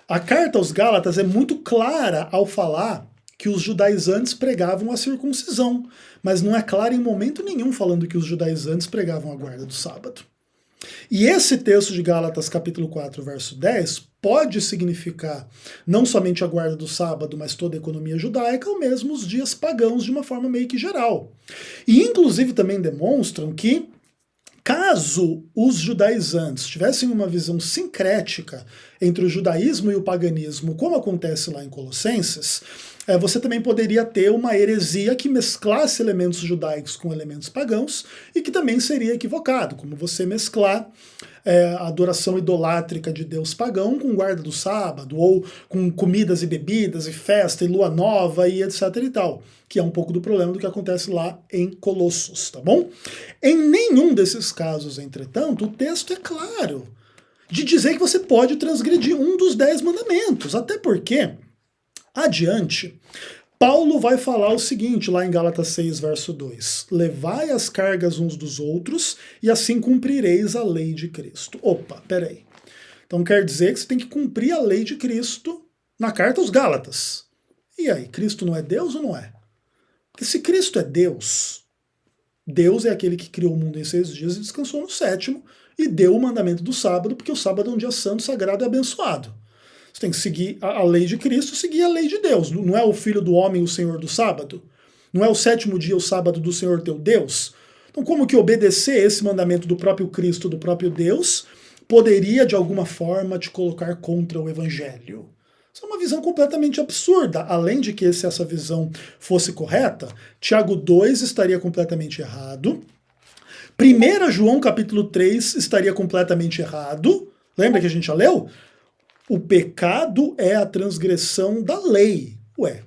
A: a carta aos Gálatas é muito clara ao falar que os judaizantes pregavam a circuncisão, mas não é claro em momento nenhum falando que os judaizantes pregavam a guarda do sábado. E esse texto de Gálatas capítulo 4, verso 10, pode significar não somente a guarda do sábado, mas toda a economia judaica, ou mesmo os dias pagãos de uma forma meio que geral. E inclusive também demonstram que caso os judaizantes tivessem uma visão sincrética entre o judaísmo e o paganismo, como acontece lá em Colossenses, você também poderia ter uma heresia que mesclasse elementos judaicos com elementos pagãos e que também seria equivocado, como você mesclar a adoração idolátrica de Deus pagão com guarda do sábado, ou com comidas e bebidas, e festa, e lua nova, e etc e tal, que é um pouco do problema do que acontece lá em Colossos, tá bom? Em nenhum desses casos, entretanto, o texto é claro de dizer que você pode transgredir um dos 10 mandamentos, até porque adiante, Paulo vai falar o seguinte, lá em Gálatas 6, verso 2. Levai as cargas uns dos outros, e assim cumprireis a lei de Cristo. Opa, peraí. Então quer dizer que você tem que cumprir a lei de Cristo na carta aos Gálatas. E aí, Cristo não é Deus ou não é? Porque se Cristo é Deus, Deus é aquele que criou o mundo em 6 dias e descansou no 7º, e deu o mandamento do sábado, porque o sábado é um dia santo, sagrado e abençoado. Você tem que seguir a lei de Cristo, seguir a lei de Deus. Não é o Filho do Homem o Senhor do sábado? Não é o sétimo dia o sábado do Senhor teu Deus? Então como que obedecer esse mandamento do próprio Cristo, do próprio Deus, poderia de alguma forma te colocar contra o Evangelho? Isso é uma visão completamente absurda. Além de que, se essa visão fosse correta, Tiago 2 estaria completamente errado. 1 João capítulo 3 estaria completamente errado. Lembra que a gente já leu? O pecado é a transgressão da lei. Ué,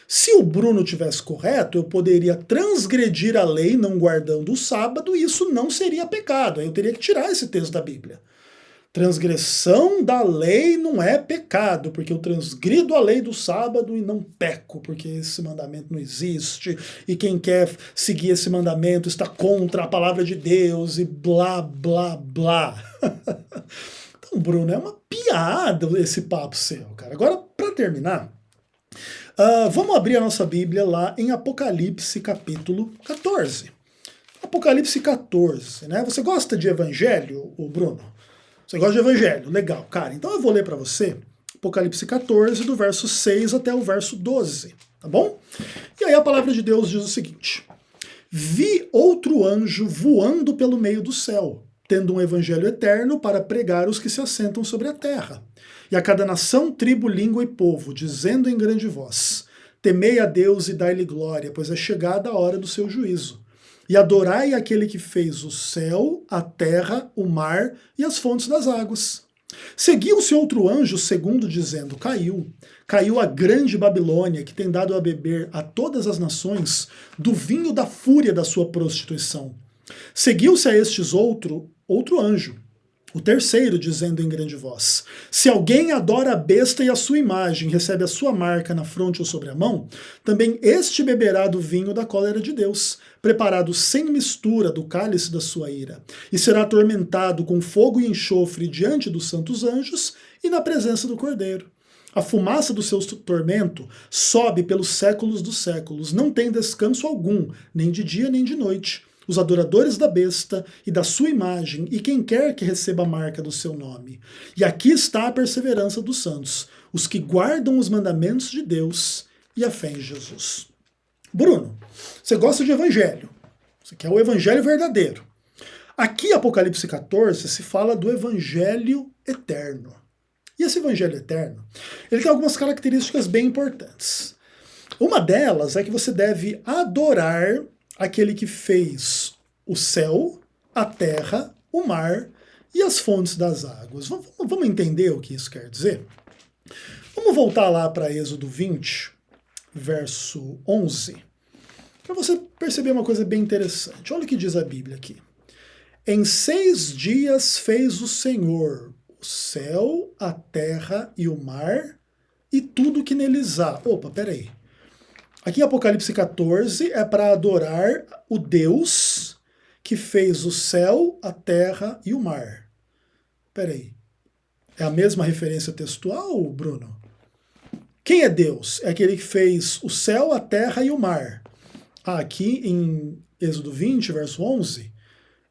A: se o Bruno tivesse correto, eu poderia transgredir a lei não guardando o sábado e isso não seria pecado. Aí eu teria que tirar esse texto da Bíblia. Transgressão da lei não é pecado, porque eu transgrido a lei do sábado e não peco, porque esse mandamento não existe, e quem quer seguir esse mandamento está contra a palavra de Deus, e blá, blá, blá. Então, Bruno, é uma piada esse papo seu, cara. Agora, para terminar, vamos abrir a nossa Bíblia lá em Apocalipse capítulo 14. Apocalipse 14, né? Você gosta de evangelho, Bruno? Você gosta de evangelho? Legal, cara. Então eu vou ler para você Apocalipse 14, do verso 6 até o verso 12, tá bom? E aí a palavra de Deus diz o seguinte: Vi outro anjo voando pelo meio do céu, tendo um evangelho eterno para pregar os que se assentam sobre a terra, e a cada nação, tribo, língua e povo, dizendo em grande voz: Temei a Deus e dai-lhe glória, pois é chegada a hora do seu juízo. E adorai aquele que fez o céu, a terra, o mar e as fontes das águas. Seguiu-se outro anjo, segundo dizendo: Caiu a grande Babilônia, que tem dado a beber a todas as nações do vinho da fúria da sua prostituição. Seguiu-se a estes outro anjo, o terceiro, dizendo em grande voz: Se alguém adora a besta e a sua imagem, recebe a sua marca na fronte ou sobre a mão, também este beberá do vinho da cólera de Deus, preparado sem mistura do cálice da sua ira, e será atormentado com fogo e enxofre diante dos santos anjos e na presença do Cordeiro. A fumaça do seu tormento sobe pelos séculos dos séculos, não tem descanso algum, nem de dia nem de noite. Os adoradores da besta e da sua imagem, e quem quer que receba a marca do seu nome. E aqui está a perseverança dos santos, os que guardam os mandamentos de Deus e a fé em Jesus. Bruno, você gosta de evangelho, você quer o evangelho verdadeiro. Aqui, Apocalipse 14, se fala do evangelho eterno. E esse evangelho eterno, ele tem algumas características bem importantes. Uma delas é que você deve adorar aquele que fez o céu, a terra, o mar e as fontes das águas. Vamos entender o que isso quer dizer? Vamos voltar lá para Êxodo 20, verso 11, para você perceber uma coisa bem interessante. Olha o que diz a Bíblia aqui. Em 6 dias fez o Senhor o céu, a terra e o mar e tudo que neles há. Opa, peraí. Aqui em Apocalipse 14 é para adorar o Deus que fez o céu, a terra e o mar. Peraí, é a mesma referência textual, Bruno? Quem é Deus? É aquele que fez o céu, a terra e o mar. Aqui em Êxodo 20, verso 11,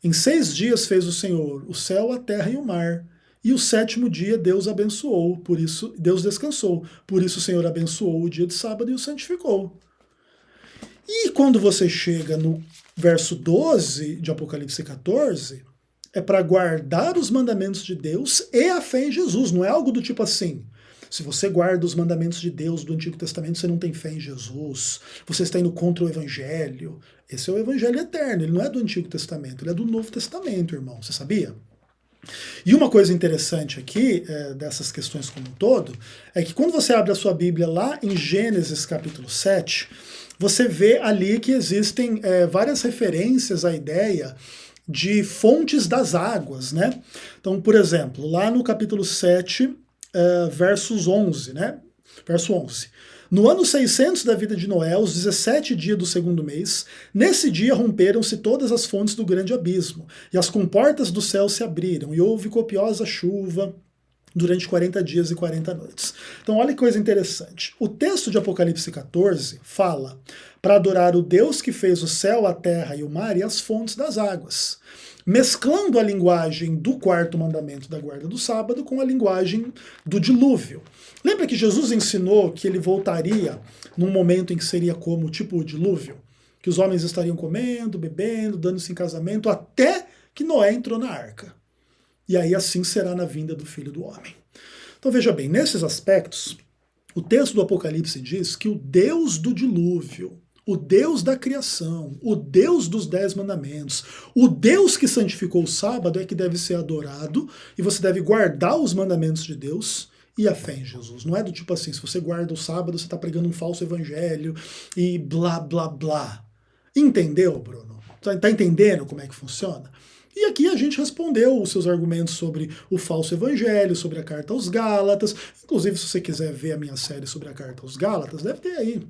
A: em 6 dias fez o Senhor o céu, a terra e o mar. E o 7º dia Deus abençoou, por isso Deus descansou. Por isso o Senhor abençoou o dia de sábado e o santificou. E quando você chega no verso 12 de Apocalipse 14, é para guardar os mandamentos de Deus e a fé em Jesus. Não é algo do tipo assim: se você guarda os mandamentos de Deus do Antigo Testamento, você não tem fé em Jesus, você está indo contra o Evangelho. Esse é o Evangelho eterno, ele não é do Antigo Testamento, ele é do Novo Testamento, irmão. Você sabia? E uma coisa interessante aqui, dessas questões como um todo, é que quando você abre a sua Bíblia lá em Gênesis capítulo 7, você vê ali que existem várias referências à ideia de fontes das águas, né? Então, por exemplo, lá no capítulo 7, versos 11, né? Verso 11. No ano 600 da vida de Noé, os 17 dias do 2º mês, nesse dia romperam-se todas as fontes do grande abismo, e as comportas do céu se abriram, e houve copiosa chuva durante 40 dias e 40 noites. Então olha que coisa interessante. O texto de Apocalipse 14 fala para adorar o Deus que fez o céu, a terra e o mar e as fontes das águas. mesclando a linguagem do quarto mandamento da guarda do sábado com a linguagem do dilúvio. Lembra que Jesus ensinou que ele voltaria num momento em que seria como tipo o dilúvio? Que os homens estariam comendo, bebendo, dando-se em casamento, até que Noé entrou na arca. E aí assim será na vinda do Filho do Homem. Então veja bem, nesses aspectos, o texto do Apocalipse diz que o Deus do dilúvio, o Deus da criação, o Deus dos 10 mandamentos, o Deus que santificou o sábado é que deve ser adorado e você deve guardar os mandamentos de Deus e a fé em Jesus. Não é do tipo assim, se você guarda o sábado, você está pregando um falso evangelho e blá, blá, blá. Entendeu, Bruno? Tá entendendo como é que funciona? E aqui a gente respondeu os seus argumentos sobre o falso evangelho, sobre a carta aos Gálatas. Inclusive, se você quiser ver a minha série sobre a carta aos Gálatas, deve ter aí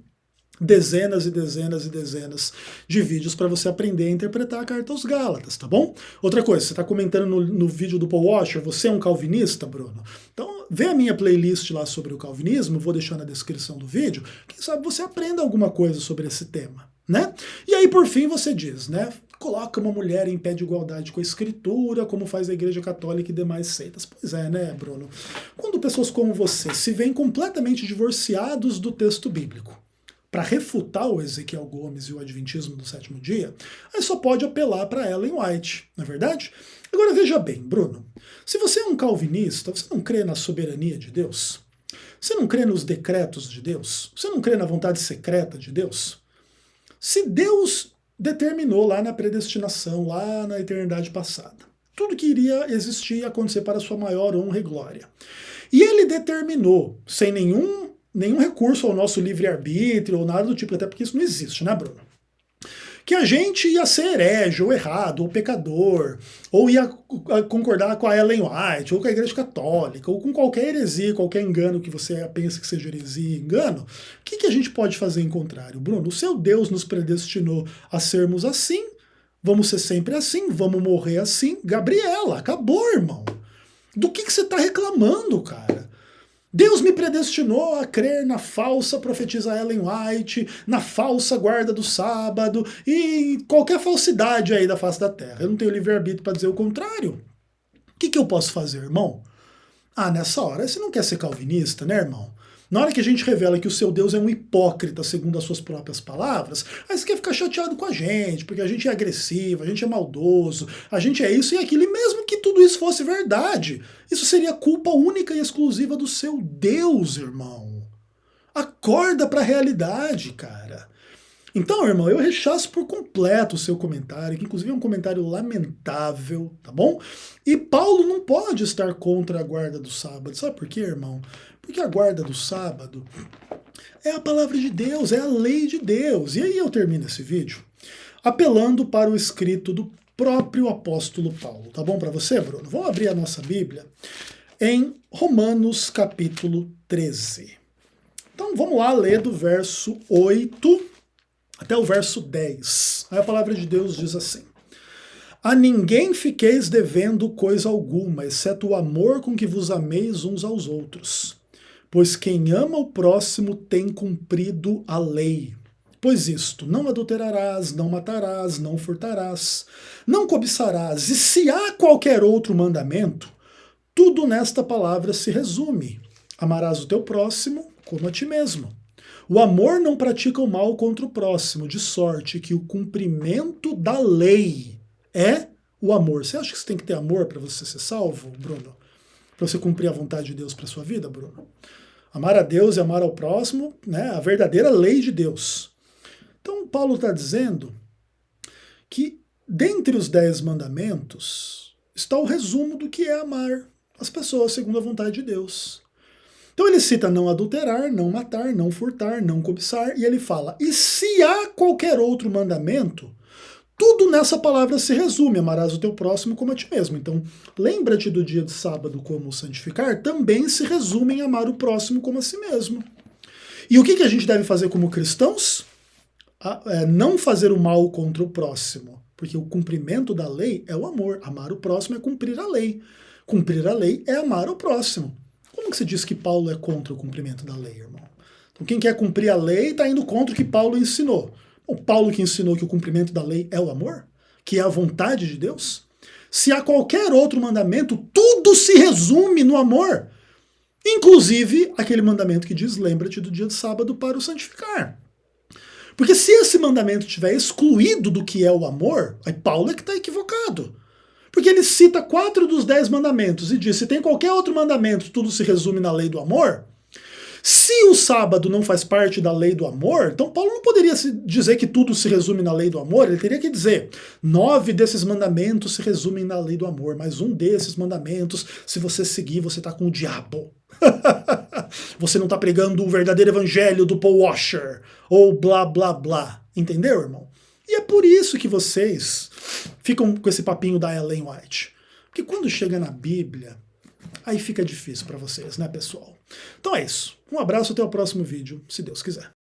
A: dezenas e dezenas e dezenas de vídeos para você aprender a interpretar a carta aos Gálatas, tá bom? Outra coisa, você está comentando no vídeo do Paul Washer, você é um calvinista, Bruno? Então, vê a minha playlist lá sobre o calvinismo, vou deixar na descrição do vídeo, quem sabe você aprenda alguma coisa sobre esse tema, né? E aí, por fim, você diz, né? Coloca uma mulher em pé de igualdade com a escritura, como faz a Igreja Católica e demais seitas. Pois é, né, Bruno? Quando pessoas como você se veem completamente divorciados do texto bíblico, para refutar o Ezequiel Gomes e o Adventismo do sétimo dia, aí só pode apelar para Ellen White, não é verdade? Agora veja bem, Bruno, se você é um calvinista, você não crê na soberania de Deus? Você não crê nos decretos de Deus? Você não crê na vontade secreta de Deus? Se Deus determinou lá na predestinação, lá na eternidade passada, tudo que iria existir e acontecer para a sua maior honra e glória, e ele determinou, sem nenhum recurso ao nosso livre-arbítrio ou nada do tipo, até porque isso não existe, né, Bruno? Que a gente ia ser herege, ou errado, ou pecador, ou ia concordar com a Ellen White, ou com a Igreja Católica, ou com qualquer heresia, qualquer engano que você pensa que seja heresia e engano. O que a gente pode fazer em contrário, Bruno? O seu Deus nos predestinou a sermos assim, vamos ser sempre assim, vamos morrer assim. Gabriela, acabou, irmão. Do que você está reclamando, cara? Deus me predestinou a crer na falsa profetisa Ellen White, na falsa guarda do sábado e qualquer falsidade aí da face da terra. Eu não tenho livre-arbítrio para dizer o contrário. O que eu posso fazer, irmão? Ah, nessa hora, você não quer ser calvinista, né, irmão? Na hora que a gente revela que o seu Deus é um hipócrita, segundo as suas próprias palavras, aí você quer ficar chateado com a gente, porque a gente é agressivo, a gente é maldoso, a gente é isso e aquilo, e mesmo que tudo isso fosse verdade, isso seria culpa única e exclusiva do seu Deus, irmão. Acorda para a realidade, cara. Então, irmão, eu rechaço por completo o seu comentário, que inclusive é um comentário lamentável, tá bom? E Paulo não pode estar contra a guarda do sábado. Sabe por quê, irmão? Porque a guarda do sábado é a palavra de Deus, é a lei de Deus. E aí eu termino esse vídeo apelando para o escrito do próprio apóstolo Paulo. Tá bom para você, Bruno? Vamos abrir a nossa Bíblia em Romanos capítulo 13. Então vamos lá ler do verso 8 até o verso 10. Aí a palavra de Deus diz assim: a ninguém fiqueis devendo coisa alguma, exceto o amor com que vos ameis uns aos outros. Pois quem ama o próximo tem cumprido a lei. Pois isto, não adulterarás, não matarás, não furtarás, não cobiçarás, e se há qualquer outro mandamento, tudo nesta palavra se resume: amarás o teu próximo como a ti mesmo. O amor não pratica o mal contra o próximo, de sorte que o cumprimento da lei é o amor. Você acha que você tem que ter amor para você ser salvo, Bruno? Para você cumprir a vontade de Deus para sua vida, Bruno? Amar a Deus e amar ao próximo, né, a verdadeira lei de Deus. Então, Paulo está dizendo que, dentre os 10 mandamentos, está o resumo do que é amar as pessoas segundo a vontade de Deus. Então ele cita não adulterar, não matar, não furtar, não cobiçar, e ele fala, e se há qualquer outro mandamento, tudo nessa palavra se resume: amarás o teu próximo como a ti mesmo. Então, lembra-te do dia de sábado como santificar, também se resume em amar o próximo como a si mesmo. E o que a gente deve fazer como cristãos? Não fazer o mal contra o próximo, porque o cumprimento da lei é o amor. Amar o próximo é cumprir a lei. Cumprir a lei é amar o próximo. Como que você diz que Paulo é contra o cumprimento da lei, irmão? Então quem quer cumprir a lei está indo contra o que Paulo ensinou. O Paulo que ensinou que o cumprimento da lei é o amor, que é a vontade de Deus. Se há qualquer outro mandamento, tudo se resume no amor. Inclusive aquele mandamento que diz, lembra-te do dia de sábado para o santificar. Porque se esse mandamento estiver excluído do que é o amor, aí Paulo é que está equivocado. Porque ele cita 4 dos 10 mandamentos e diz, se tem qualquer outro mandamento, tudo se resume na lei do amor. Se o sábado não faz parte da lei do amor, então Paulo não poderia dizer que tudo se resume na lei do amor, ele teria que dizer, 9 desses mandamentos se resumem na lei do amor, mas um desses mandamentos, se você seguir, você está com o diabo. Você não está pregando o verdadeiro evangelho do Paul Washer, ou blá blá blá, entendeu, irmão? E é por isso que vocês ficam com esse papinho da Ellen White. Porque quando chega na Bíblia, aí fica difícil para vocês, né, pessoal? Então é isso. Um abraço, até o próximo vídeo, se Deus quiser.